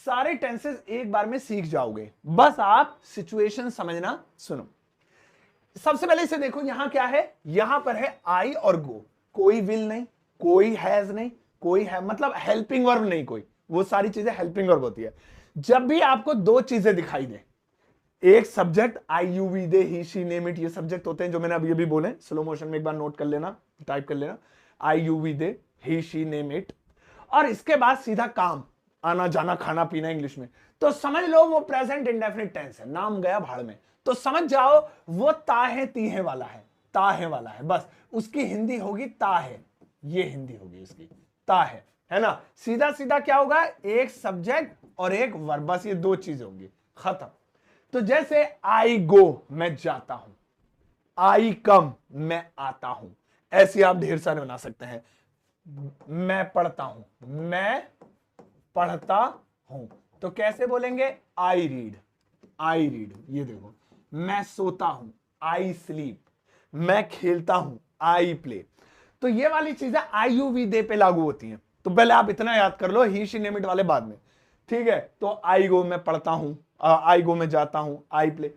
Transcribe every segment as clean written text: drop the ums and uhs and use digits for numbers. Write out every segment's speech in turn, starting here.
सारे टेंसेस एक बार में सीख जाओगे, बस आप सिचुएशन समझना। सुनो, सबसे पहले इसे देखो, यहां क्या है, यहां पर है आई और गो, कोई विल नहीं, कोई हैज नहीं, कोई है मतलब हेल्पिंग वर्ब नहीं कोई, वो सारी चीजें हेल्पिंग वर्ब होती है। जब भी आपको दो चीजें दिखाई दे, एक subject I you we they he she name it, ये सब्जेक्ट होते हैं जो मैंने अभी अभी बोले, स्लो मोशन में एक बार नोट कर लेना, टाइप कर लेना, I you we they he she name it, और इसके बाद सीधा काम, आना जाना खाना पीना इंग्लिश में, तो समझ लो वो प्रेजेंट इंडेफिनिट टेंस है, नाम गया भाड़ में, तो समझ जाओ वो ताहे तीहे वाला है, ताहे वाला है, बस उसकी हिंदी होगी ताहे, ये हिंदी होगी उसकी ताहे, है ना। सीधा सीधा क्या होगा, एक सब्जेक्ट और एक वर्ब, बस ये दो चीजें होंगी, खत्म। तो जैसे आई गो मैं जाता हूं, आई कम मैं आता हूं, ऐसी आप ढेर सारे बना सकते हैं। मैं पढ़ता हूं, मैं पढ़ता हूं, तो कैसे बोलेंगे, आई रीड, आई रीड, ये देखो। मैं सोता हूं, आई स्लीप, मैं खेलता हूं, आई प्ले। तो ये वाली चीजें आई यू वी दे पे लागू होती हैं, तो पहले आप इतना याद कर लो, ही शी नेम इट वाले बाद में, ठीक है। तो आई गो मैं पढ़ता हूं, आई गो मैं जाता हूं, आई प्ले।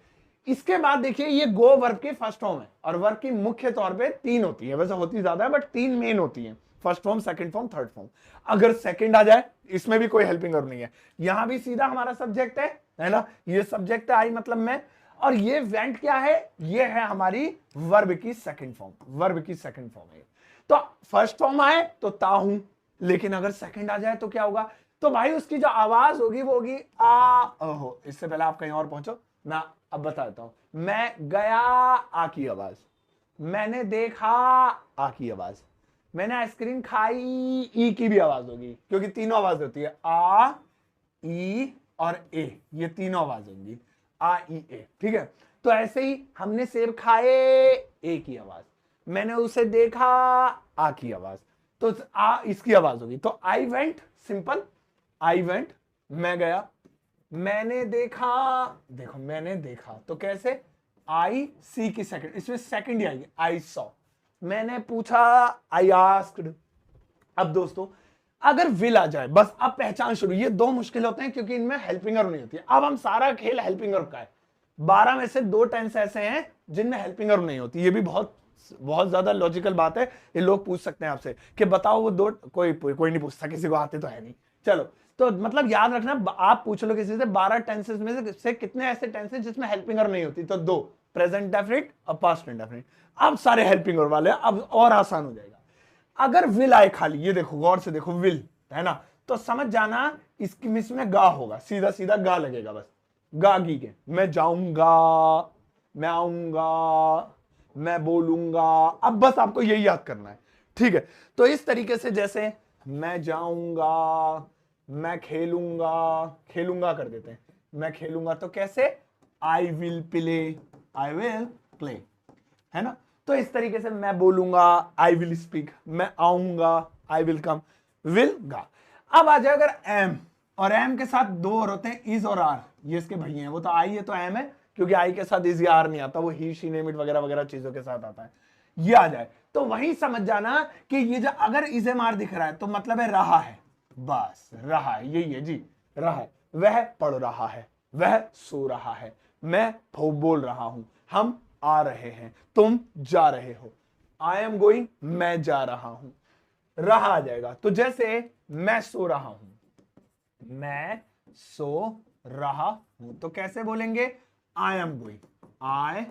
इसके बाद देखिए ये गो वर्ब की फर्स्ट फॉर्म है, और वर्ब की मुख्य तौर पे तीन होती है, वैसे होती ज्यादा है बट तीन मेन होती है, first form, second form, third form. अगर सेकंड आ जाए, इसमें भी कोई हेल्पिंग वर्ब नहीं है, यहां भी सीधा हमारा सब्जेक्ट है ना, ये सब्जेक्ट है आई मतलब मैं, और ये वेंट क्या है, ये है हमारी वर्ब की सेकंड फॉर्म, वर्ब की सेकंड फॉर्म है। तो फर्स्ट फॉर्म आए तो ता हूं, लेकिन अगर सेकंड आ जाए तो क्या होगा, तो भाई उसकी जो आवाज होगी वो होगी आ हो। इससे पहले आप कहीं और पहुंचो, मैं अब बता देता हूं। मैं गया, आ की आवाज, मैंने देखा, आ की आवाज, मैंने आइसक्रीम खाई, ई की भी आवाज होगी, क्योंकि तीनों आवाज होती है, आ ई और ए, ये तीनों आवाज होंगी, आ ई ए, ठीक है। तो ऐसे ही हमने सेब खाए, ए की आवाज, मैंने उसे देखा, आ की आवाज, तो आ इसकी आवाज होगी। तो I went, simple, I went, मैं गया, मैंने देखा, देखो मैंने देखा, तो कैसे, आई सी की सेकंड, इसमें सेकंड ही आएगी, आई सॉ, मैंने पूछा, आई आस्क्ड। अब दोस्तों अगर विल आ जाए, बस अब पहचान शुरू, ये दो मुश्किल होते हैं क्योंकि इनमें हेल्पिंग वर्ब नहीं होती है। अब हम सारा खेल हेल्पिंग वर्ब का है, 12 में से 2 टेंस ऐसे हैं जिनमें हेल्पिंग वर्ब नहीं होती, ये भी बहुत बहुत ज्यादा लॉजिकल बात है। ये लोग पूछ सकते हैं आपसे कि बताओ वो दो, कोई नहीं पूछता, किसी को आते तो है नहीं। चलो, तो मतलब याद रखना, आप पूछ लो किसी से 12 टेंसेस में से कितने ऐसे टेंसेस जिसमें हेल्पिंग वर्ब नहीं होती, तो 2, प्रेजेंट डेफिनिट और पास्ट इंडेफिनिट। अब सारे हेल्पिंग वर्ब वाले, अब और आसान हो जाएगा। अगर विल आए खाली, ये देखो गौर से देखो, विल है ना, तो समझ जाना इसमें गा होगा, सीधा सीधा गा लगेगा, बस गागी के, मैं जाऊंगा, मैं आऊंगा, मैं बोलूंगा। अब बस आपको यही याद करना है, ठीक है। तो इस तरीके से, जैसे मैं जाऊंगा, मैं खेलूंगा, खेलूंगा कर देते हैं, मैं खेलूंगा, तो कैसे, I will play, I will play, है ना। तो इस तरीके से मैं बोलूंगा, आई विल स्पीक, मैं आऊंगा, आई विल कम, विल गा। अब आ जाए अगर एम, और एम के साथ 2 और होते हैं, इज और आर, ये इसके भैया हैं, वो तो आई है तो एम है, क्योंकि आई के साथ इज या आर नहीं आता, वो ही शी नेम इट वगैरह वगैरह चीजों के साथ आता है। ये आ जाए तो वही समझ जाना कि ये जो अगर इज एम आर दिख रहा है तो मतलब है रहा है, बस रहा है, यही है जी, रहा है। वह पढ़ रहा है, वह सो रहा है, मैं बोल रहा हूं, हम आ रहे हैं, तुम जा रहे हो, आई एम गोइंग, मैं जा रहा हूं, रहा आ जाएगा। तो जैसे मैं सो रहा हूं, मैं सो रहा हूं, तो कैसे बोलेंगे, I am going, I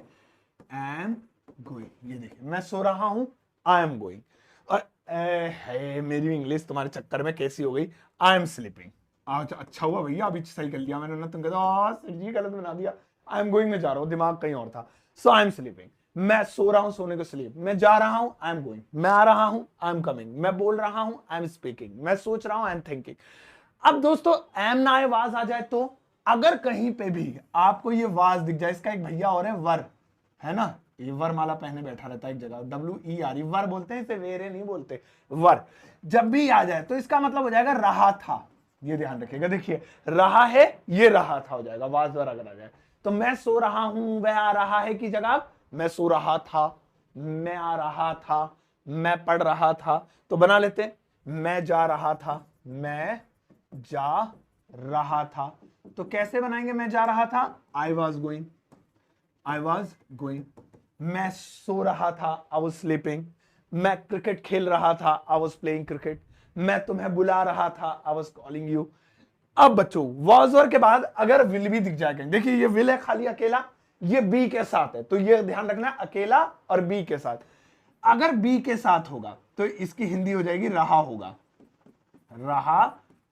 am going. ये देखिए, मैं सो रहा हूं, आई एम गोइंग। और है मेरी इंग्लिश तुम्हारे चक्कर में कैसी हो गई, आई एम स्लीपिंग। अच्छा हुआ भैया, अभी सही कर लिया मैंने ना, तुम कहते सर जी गलत बना दिया, आई एम गोइंग में जा रहा हूं, दिमाग कहीं और था। सो आई एम स्लीपिंग, मैं सो रहा हूं, सोने को स्लीप, मैं जा रहा हूं, आई एम गोइंग, मैं आ रहा हूं, आई एम कमिंग, मैं बोल रहा हूं, आई एम स्पीकिंग, मैं सोच रहा हूं, आई एम थिंकिंग। अब दोस्तों एम ना आए, वाज आ जाए, तो अगर कहीं पे भी आपको ये वाज दिख जाए, इसका एक भैया और है वर, है ना, ये वर माला पहने बैठा रहता है एक जगह, WER, वर बोलते हैं इसे, वेरे नहीं बोलते, वर। जब भी आ जाए तो इसका मतलब हो जाएगा रहा था, ये ध्यान रखिएगा। देखिए रहा है, ये रहा था हो जाएगा, वाज वर अगर आ जाए। तो मैं सो रहा हूं, वह आ रहा है की जगह मैं सो रहा था, मैं आ रहा था, मैं पढ़ रहा था, तो बना लेते मैं जा रहा था, मैं जा रहा था। तो कैसे बनाएंगे मैं जा रहा था, I was going, I was going. मैं सो रहा था, आई वॉज स्लीपिंग। मैं क्रिकेट खेल रहा था, आई वॉज प्लेइंग क्रिकेट। मैं तुम्हें बुला रहा था, आई वॉज कॉलिंग यू। अब बच्चों वॉज वर के बाद अगर विल भी दिख जाएगा, देखिए ये विल है खाली अकेला, ये बी के साथ है, तो ये ध्यान रखना अकेला और बी के साथ। अगर बी के साथ होगा तो इसकी हिंदी हो जाएगी रहा होगा, रहा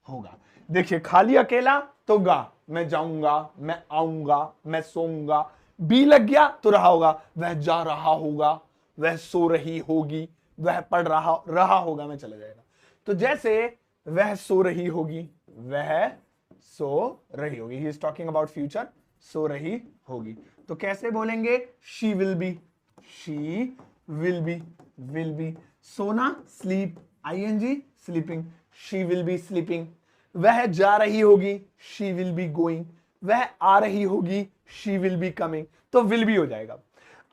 होगा। देखिए खाली अकेला तो गा, मैं जाऊंगा, मैं आऊंगा, मैं सोऊंगा। बी लग गया तो रहा होगा, वह जा रहा होगा, वह सो रही होगी, वह पढ़ रहा होगा में चला जाएगा। तो जैसे वह सो रही होगी, वह सो रही होगी, he is talking about future, सो रही होगी। तो कैसे बोलेंगे, she will be, she will be, will be. सोना sleep, ING sleeping, she will be sleeping. वह जा रही होगी, शी विल बी गोइंग। वह आ रही होगी, शी विल बी कमिंग। तो विल बी हो जाएगा।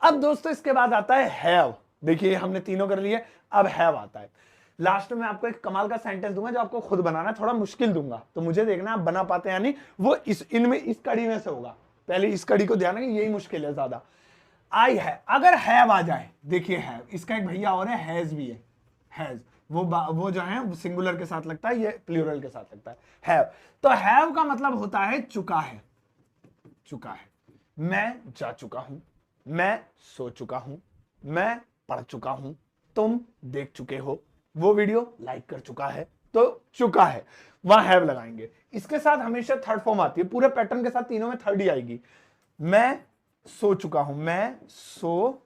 अब दोस्तों इसके बाद आता है हैव। देखिए हमने तीनों कर लिए, अब हैव आता है। लास्ट में आपको एक कमाल का सेंटेंस दूंगा जो आपको खुद बनाना है, थोड़ा मुश्किल दूंगा, तो मुझे देखना आप बना पाते हैं या नहीं। वो इस कड़ी में से होगा। पहले इस कड़ी को ध्यान रखिए, यही मुश्किल है ज्यादा। आई है, अगर हैव आ जाए, देखिए हैव, इसका एक भैया और है हैज भी है, हैज वो जो है सिंगुलर के साथ लगता है, ये प्लूरल के साथ लगता है हैव। तो हैव का मतलब होता है चुका है, चुका है। मैं जा चुका हूं, मैं सो चुका हूं, मैं पढ़ चुका हूं, तुम देख चुके हो, वो वीडियो लाइक कर चुका है, तो चुका है, वहां हैव लगाएंगे। इसके साथ हमेशा थर्ड फॉर्म आती है, पूरे पैटर्न के साथ तीनों में थर्ड ही आएगी। मैं सो चुका हूं, मैं सो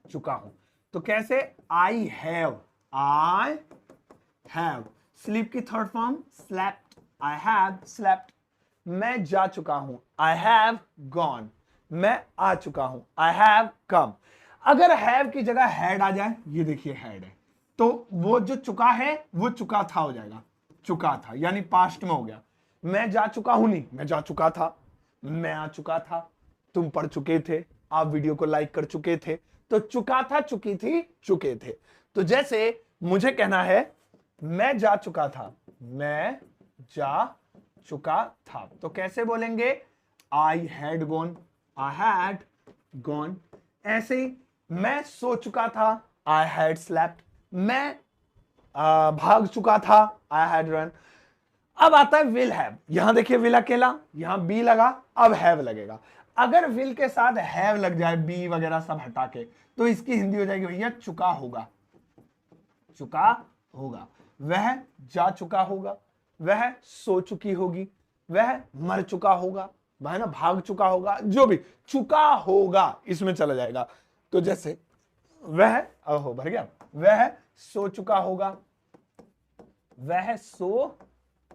चुका हूं, तो कैसे, I have, I have. Sleep की third form slept, I have slept. मैं जा चुका हूं, आई हैव गॉन। मैं आ चुका हूं, आई हैव कम। अगर हैव की जगह हैड आ जाए, ये देखिए हैड है, तो वो जो चुका है वो चुका था हो जाएगा, चुका था यानी पास्ट में हो गया। मैं जा चुका हूं नहीं, मैं जा चुका था, मैं आ चुका था, तुम पढ़ चुके थे, आप वीडियो को लाइक कर चुके थे, तो चुका था, चुकी थी, चुके थे। तो जैसे मुझे कहना है मैं जा चुका था, मैं जा चुका था, तो कैसे बोलेंगे, I had gone, I had gone. ऐसे ही मैं सो चुका था, आई हैड स्लेप्ट। मैं भाग चुका था, आई हैड रन। अब आता है विल हैव। यहां देखिए विल अकेला, यहां बी लगा, अब हैव लगेगा। अगर विल के साथ हैव लग जाए, बी वगैरह सब हटा के, तो इसकी हिंदी हो जाएगी भैया चुका होगा, चुका होगा। वह जा चुका होगा, वह सो चुकी होगी, वह मर चुका होगा, वह ना भाग चुका होगा, जो भी चुका होगा इसमें चला जाएगा। तो जैसे वह, ओहो भर गया, वह सो चुका होगा, वह सो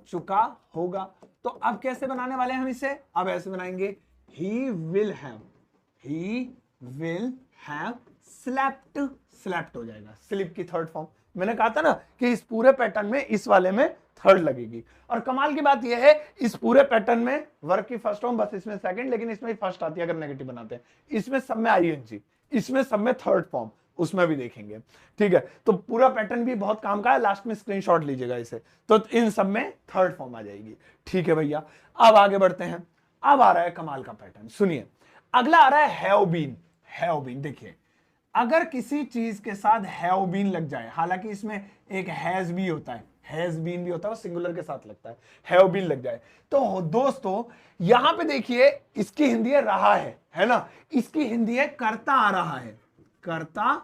चुका होगा। तो अब कैसे बनाने वाले हैं हम इसे, अब ऐसे बनाएंगे, ही will have, he will have slept, slept हो जाएगा, स्लीप की थर्ड फॉर्म। मैंने कहा था ना कि इस पूरे पैटर्न में इस वाले में थर्ड लगेगी। और कमाल की बात यह है, इस पूरे पैटर्न में वर्क की फर्स्ट फॉर्म, बस इसमें सेकंड, लेकिन इसमें फर्स्ट आती है अगर नेगेटिव बनाते हैं। इसमें सब में आईएनजी, इसमें सब में थर्ड फॉर्म, उसमें भी देखेंगे, ठीक है। तो पूरा पैटर्न भी बहुत काम का है, लास्ट में स्क्रीनशॉट लीजिएगा इसे, तो इन सब में थर्ड फॉर्म आ जाएगी, ठीक है भैया। अब आगे बढ़ते हैं, अब आ रहा है कमाल का पैटर्न, सुनिए। अगला आ रहा है हैव बीन। हैव बीन देखिए, अगर किसी चीज के साथ हैव बीन लग जाए, हालांकि इसमें एक हैज भी होता है, हैज बीन भी होता है, वो सिंगुलर के साथ लगता है, हैव बीन लग जाए, तो दोस्तों यहां पे देखिए इसकी हिंदी है रहा है ना, इसकी हिंदी है करता आ रहा है, करता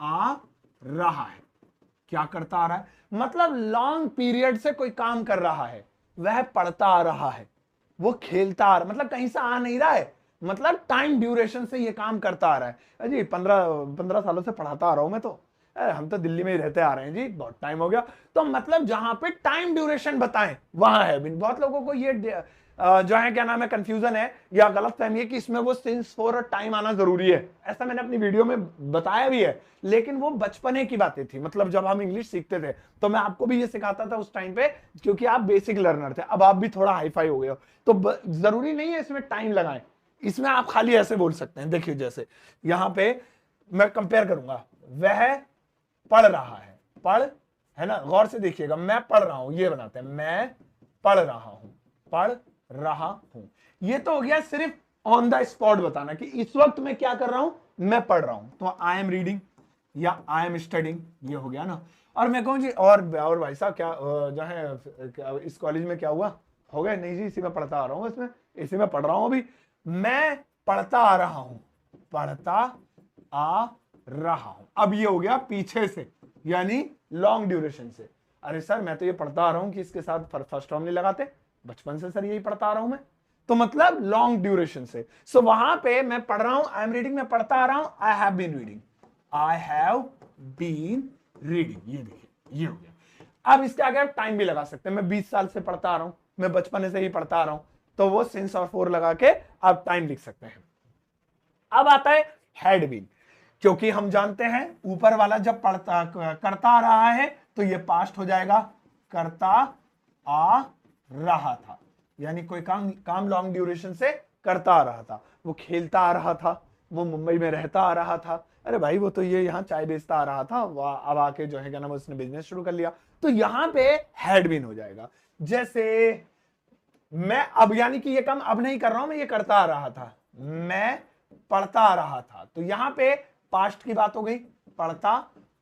आ रहा है। क्या करता आ रहा है, मतलब लॉन्ग पीरियड से कोई काम कर रहा है, वह पढ़ता आ रहा है, वो खेलता आ रहा, मतलब कहीं से आ नहीं रहा है, मतलब टाइम ड्यूरेशन से ये काम करता आ रहा है जी। 15 सालों से पढ़ाता आ रहा हूं मैं, तो हम तो दिल्ली में ही रहते आ रहे हैं जी, बहुत टाइम हो गया। तो मतलब जहां पे टाइम ड्यूरेशन बताएं वहां है बिन। बहुत लोगों को ये जो है क्या नाम है कंफ्यूजन है या गलत फहमी है कि इसमें वो सिंस फॉर और टाइम आना जरूरी है। ऐसा मैंने अपनी वीडियो में बताया भी है, लेकिन वो बचपने की बातें थी, मतलब जब हम इंग्लिश सीखते थे तो मैं आपको भी ये सिखाता था उस टाइम पे, क्योंकि आप बेसिक लर्नर थे। अब आप भी थोड़ा हाईफाई हो गए हो, तो जरूरी नहीं है इसमें टाइम लगाएं, इसमें आप खाली ऐसे बोल सकते हैं। देखिए जैसे यहां पे मैं कंपेयर करूंगा, वह पढ़ रहा है, पढ़ है ना, गौर से देखिएगा, मैं पढ़ रहा हूं, ये बनाते हैं, मैं पढ़ रहा हूं, पढ़ रहा हूं। ये तो हो गया सिर्फ ऑन द स्पॉट बताना कि इस वक्त मैं क्या कर रहा हूं, मैं पढ़ रहा हूं। तो आई एम रीडिंग या आई एम स्टडिंग, ये हो गया ना। और मैं कहूँ जी और भाई साहब क्या जो है इस कॉलेज में क्या हुआ, हो गया? नहीं जी, इसी में पढ़ता आ रहा हूँ, इसमें इसी में पढ़ रहा हूँ अभी। मैं पढ़ता आ रहा हूं, पढ़ता आ रहा हूं। अब ये हो गया पीछे से, यानी लॉन्ग ड्यूरेशन से। अरे सर मैं तो ये पढ़ता आ रहा हूं कि इसके साथ फर्स्ट फॉर्म नहीं लगाते, बचपन से सर यही पढ़ता आ रहा हूं मैं, तो मतलब लॉन्ग ड्यूरेशन से। सो वहां पे मैं पढ़ रहा हूं, आई एम रीडिंग, मैं पढ़ता आ रहा हूं, I have been reading, I have been reading. ये देखिए ये हो गया। अब इसके आगे आप टाइम भी लगा सकते हैं, मैं 20 साल से पढ़ता आ रहा हूं, मैं बचपन से ही पढ़ता आ रहा हूं, तो वो सिंस और फोर लगा के आप टाइम लिख सकते हैं। अब आता है हैड बीन, क्योंकि हम जानते हैं ऊपर वाला जब पढ़ता करता आ रहा है तो ये पास्ट हो जाएगा, करता आ रहा था, यानी कोई काम लॉन्ग ड्यूरेशन से करता आ रहा था। वो खेलता आ रहा था, वो मुंबई में रहता आ रहा था, अरे भाई वो तो ये यहाँ चाय बेचता आ रहा था, अब आके जो है क्या नाम उसने बिजनेस शुरू कर लिया, तो यहां पे हैड बीन हो जाएगा। जैसे मैं अब, यानी कि ये काम अब नहीं कर रहा हूं, मैं ये करता आ रहा था, मैं पढ़ता आ रहा था, तो यहां पे पास्ट की बात हो गई, पढ़ता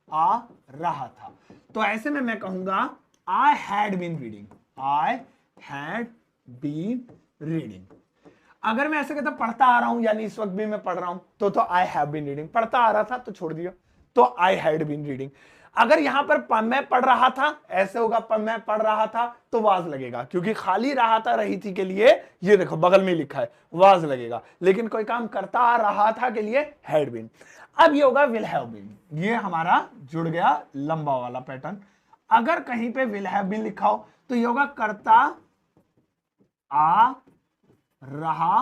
आ रहा था। तो ऐसे में मैं कहूंगा I had been reading, I had been reading. अगर मैं ऐसे कहता पढ़ता आ रहा हूं, यानी इस वक्त भी मैं पढ़ रहा हूं, तो आई हैव बीन रीडिंग। पढ़ता आ रहा था तो छोड़ दिया, तो आई हैड बीन रीडिंग। अगर यहां पर मैं पढ़ रहा था, ऐसे होगा मैं पढ़ रहा था, तो वाज लगेगा, क्योंकि खाली रहा था रही थी के लिए ये देखो बगल में लिखा है वाज लगेगा, लेकिन कोई काम करता आ रहा था के लिए हैड बीन। अब ये होगा विल हैव बीन, ये हमारा जुड़ गया लंबा वाला पैटर्न। अगर कहीं पे विल हैव बीन लिखा हो तो ये होगा करता आ रहा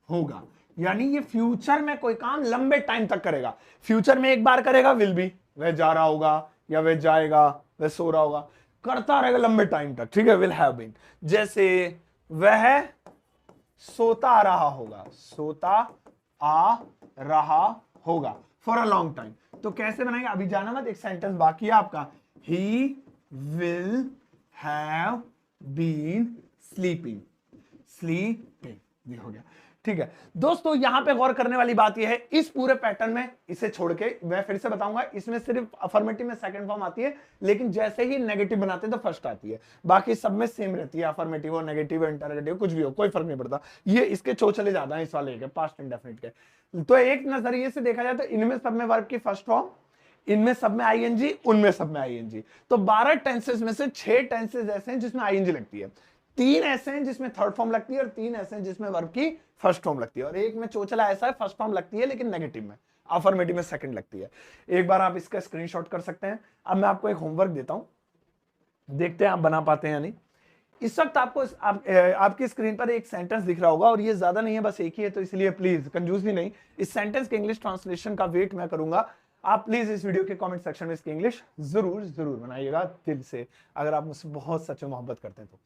होगा, यानी ये फ्यूचर में कोई काम लंबे टाइम तक करेगा। फ्यूचर में एक बार करेगा विल बी, वह जा रहा होगा या वह जाएगा, वह सो रहा होगा, करता रहेगा लंबे टाइम तक, ठीक है, विल हैव बीन। जैसे वह सोता रहा होगा, सोता आ रहा होगा फॉर अ लॉन्ग टाइम। तो कैसे बनाएंगे, अभी जाना मत, एक सेंटेंस बाकी है आपका, he will have been sleeping, sleeping, ये हो गया, ठीक है दोस्तों। यहां पे गौर करने वाली बात यह है, इस पूरे पैटर्न में इसे छोड़ के मैं फिर से बताऊंगा, इसमें सिर्फ अफर्मेटिव में सेकंड फॉर्म आती है, लेकिन जैसे ही नेगेटिव बनाते हैं तो फर्स्ट आती है, बाकी सब में सेम रहती है, अफर्मेटिव और नेगेटिव इंटरोगेटिव कुछ भी हो, कोई फर्क नहीं पड़ता। ये इसके चोचले ज्यादा है इस वाले के, पास्ट इंडेफिनिट के। तो एक नजरिए से देखा जाए तो इनमें सब में वर्ब की फर्स्ट फॉर्म, इनमें सब में आईएनजी, उनमें सब में आईएनजी। तो 12 टेंसेस में से 6 टेंसेस ऐसे हैं जिसमें आईएनजी लगती है, 3 ऐसे हैं जिसमें थर्ड फॉर्म लगती है, और 3 ऐसे हैं जिसमें वर्ब की फर्स्ट फॉर्म लगती है, और एक में चोचला ऐसा है फर्स्ट फॉर्म लगती है लेकिन नेगेटिव में, अफर्मेटिव में सेकंड लगती है। एक बार आप इसका स्क्रीनशॉट कर सकते हैं। अब मैं आपको एक होमवर्क देता हूं, देखते हैं आप बना पाते हैं या नहीं। इस वक्त आपको आपकी स्क्रीन पर एक सेंटेंस दिख रहा होगा, और ये ज्यादा नहीं है, बस एक ही है, तो इसलिए प्लीज कंजूस भी नहीं, इस सेंटेंस के इंग्लिश ट्रांसलेशन का वेट मैं करूंगा। आप प्लीज इस वीडियो के कमेंट सेक्शन में इसकी इंग्लिश जरूर जरूर बनाइएगा दिल से, अगर आप मुझसे बहुत सच्चे मोहब्बत करते हैं तो।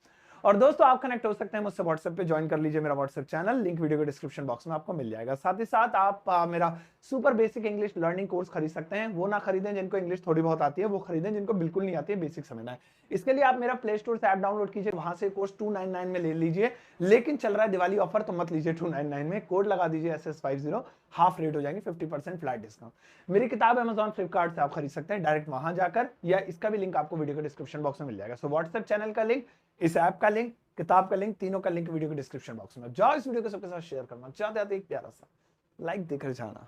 और दोस्तों आप कनेक्ट हो सकते हैं मुझसे व्हाट्सएप पे, ज्वाइन कर लीजिए मेरा व्हाट्सएप चैनल, लिंक वीडियो के डिस्क्रिप्शन बॉक्स में आपको मिल जाएगा। साथ ही साथ आप मेरा super basic English learning course खरीद सकते हैं। वो ना खरीदें जिनको इंग्लिश थोड़ी बहुत आती है, वो खरीदें जिनको बिल्कुल नहीं आती है बेसिक समझना है। इसके लिए आप मेरा प्ले स्टोर से ऐप डाउनलोड कीजिए, वहां से कोर्स 299 में ले लीजिए, लेकिन चल रहा है दिवाली ऑफर तो मत लीजिए 299 में, कोड लगा दीजिए SS50, हाफ रेट हो जाएंगे, 50% फ्लैट डिस्काउंट। मेरी किताब Amazon फ्लिपकार्ट से आप खरीद सकते हैं डायरेक्ट वहां जाकर, या इसका भी लिंक आपको वीडियो के डिस्क्रिप्शन बॉक्स में मिल जाएगा। सो व्हाट्सएप चैनल का लिंक, इस ऐप का लिंक, किताब का लिंक, तीनों का लिंक वीडियो के डिस्क्रिप्शन बॉक्स में। जाओ इस वीडियो को सबके साथ शेयर करना, चाहते एक प्यारा सा लाइक देकर जाना।